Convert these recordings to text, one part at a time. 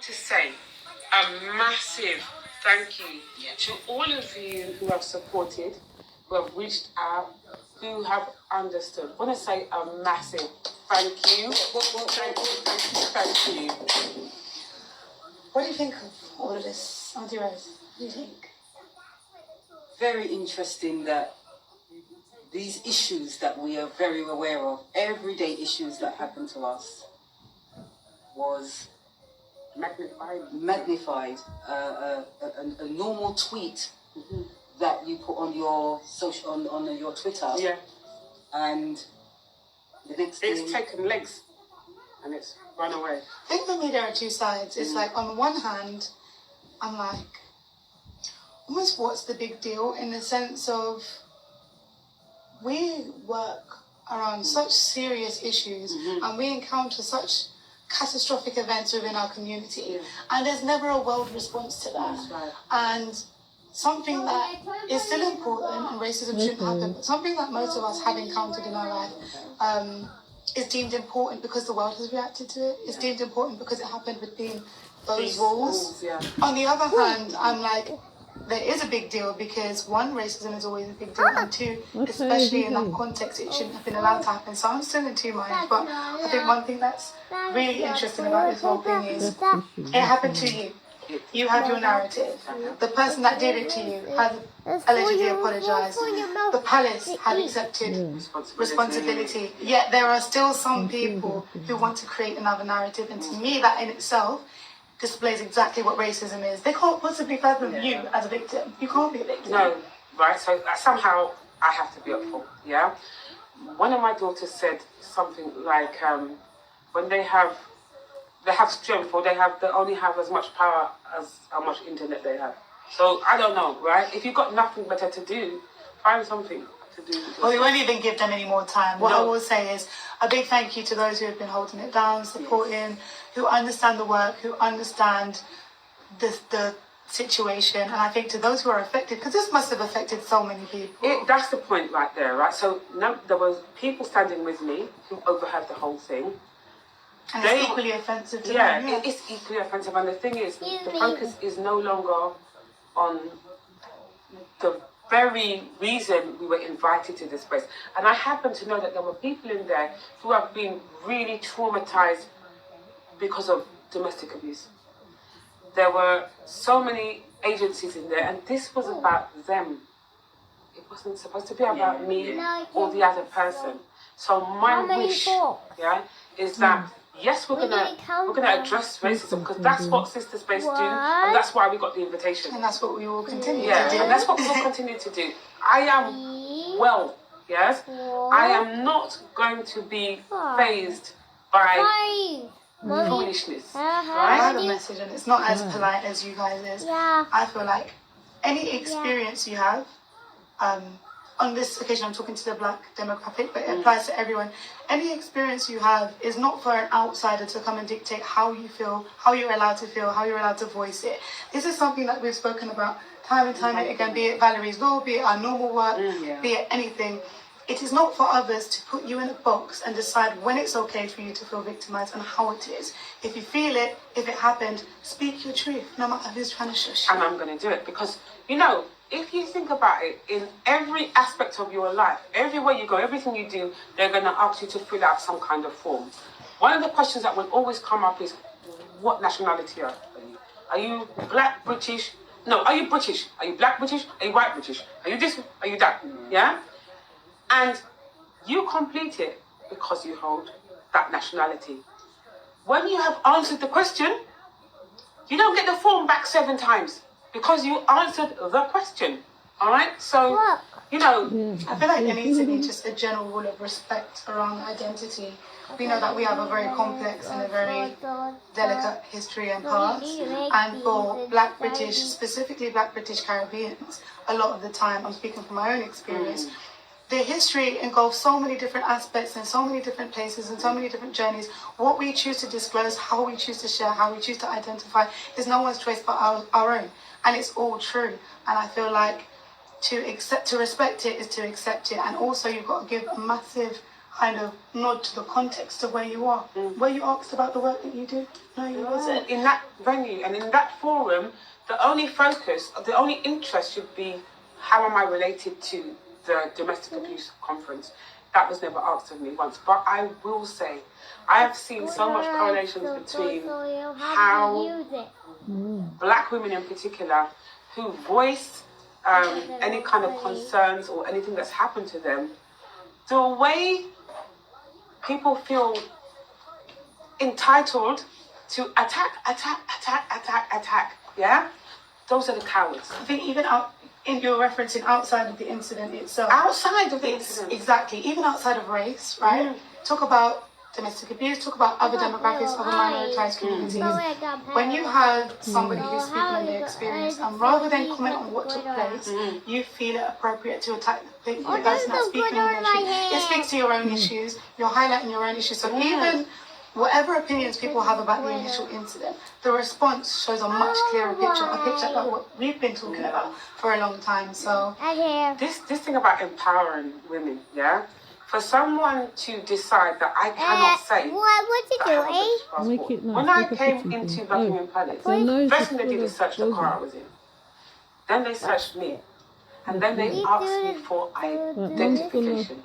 to say a massive thank you to all of you who have supported, who have reached out, who have understood. I want to say a massive thank you. Thank you. What do you think of all of this, Auntie Rose? What do you think? Very interesting that these issues that we are very aware of, everyday issues that happen to us, was magnified. A normal tweet that you put on your social on your Twitter, and the next thing, it's taken legs and it's run away. I think for me there are two sides. It's like, on the one hand, I'm like, almost what's the big deal, in the sense of we work around such serious issues and we encounter such catastrophic events within our community, and there's never a world response to that. That's right. And something that is still important, and racism shouldn't happen, but something that most of us have encountered in our life is deemed important because the world has reacted to it. It's deemed important because it happened within those walls. On the other hand, I'm like, there is a big deal because, one, racism is always a big deal, and two, especially in that context, it shouldn't have been allowed to happen. So I'm still in two minds, but I think one thing that's really interesting about this whole thing is it happened to you. You have your narrative. The person that did it to you had allegedly apologized. The palace had accepted responsibility. Yet there are still some people who want to create another narrative, and to me that in itself displays exactly what racism is. They can't possibly fathom you as a victim. You can't be a victim. No, right? So somehow I have to be at fault, yeah? One of my daughters said something like, when they have strength, or they only have as much power as how much internet they have. So I don't know, right? If you've got nothing better to do, find something to do. Well, we won't even give them any more time. What I will say is a big thank you to those who have been holding it down, supporting, who understand the work, who understand the situation. And I think to those who are affected, because this must have affected so many people. That's the point right there, right? So there was people standing with me who overheard the whole thing. And it's equally offensive to them. Yeah, it's equally offensive. And the thing is, the focus is no longer on the very reason we were invited to this place. And I happen to know that there were people in there who have been really traumatized because of domestic abuse. There were so many agencies in there, and this was about them. It wasn't supposed to be about me or the other person. So my wish, is that yes, we're gonna address racism, because that's what Sister Space do, and that's why we got the invitation. And that's what we will continue to do. And that's what we will continue to do. I am I am not going to be fazed by foolishness. I have a message, and it's not as polite as you guys is. I feel like any experience you have, on this occasion I'm talking to the black demographic, but it applies to everyone. Any experience you have is not for an outsider to come and dictate how you feel, how you're allowed to feel, how you're allowed to voice it. This is something that we've spoken about time and time again, be it Valerie's Law, be it our normal work, be it anything. It is not for others to put you in a box and decide when it's okay for you to feel victimized and how it is. If you feel it, if it happened, speak your truth, no matter who's trying to shush you. And I'm going to do it because, if you think about it, in every aspect of your life, everywhere you go, everything you do, they're going to ask you to fill out some kind of form. One of the questions that will always come up is, what nationality are you? Are you black, British? No, are you British? Are you black British? Are you white British? Are you this? Are you that? Yeah? And you complete it because you hold that nationality. When you have answered the question, you don't get the form back 7 times. Because you answered the question, all right? So, I feel like there needs to be just a general rule of respect around identity. We know that we have a very complex and a very delicate history and past. And for Black British, specifically Black British Caribbeans, a lot of the time, I'm speaking from my own experience, their history engulfs so many different aspects and so many different places and so many different journeys. What we choose to disclose, how we choose to share, how we choose to identify is no one's choice but our own. And it's all true. And I feel like to respect it is to accept it. And also you've got to give a massive kind of nod to the context of where you are. Were you asked about the work that you do? No, you wasn't. In that venue and in that forum, the only focus, the only interest should be how am I related to the domestic abuse conference. That was never asked of me once. But I will say, I have seen so much correlations between how black women in particular who voice any kind of concerns or anything that's happened to them, the way people feel entitled to attack, yeah? Those are the cowards. I think even out, in your referencing outside of the incident itself. Outside of the incident. Exactly, even outside of race, right? Talk about domestic abuse, talk about other demographics, other minoritized communities. When you have somebody who's speaking on their experience, and rather than comment on what took place, you feel it appropriate to attack the person that's speaking on their issues. It speaks to your own issues, you're highlighting your own issues. So even whatever opinions people have about the initial incident, the response shows a much clearer picture, a picture about what we've been talking about for a long time. So this thing about empowering women, yeah? For someone to decide that I cannot say that I have a British passport. When I came into Buckingham Palace, first thing they did is search the car I was in. Then they searched me. And then they asked me for identification.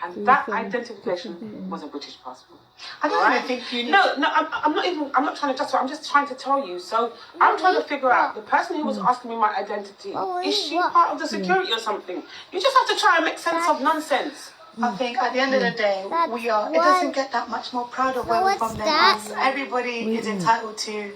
And that identification was a British passport. I don't even think you need... No, I'm not trying to justify, I'm just trying to tell you. So I'm trying to figure out, the person who was asking me my identity, is she part of the security or something? You just have to try and make sense of nonsense. I think at the end of the day, we are. It doesn't get that much more proud of where we're from than us. Everybody is entitled to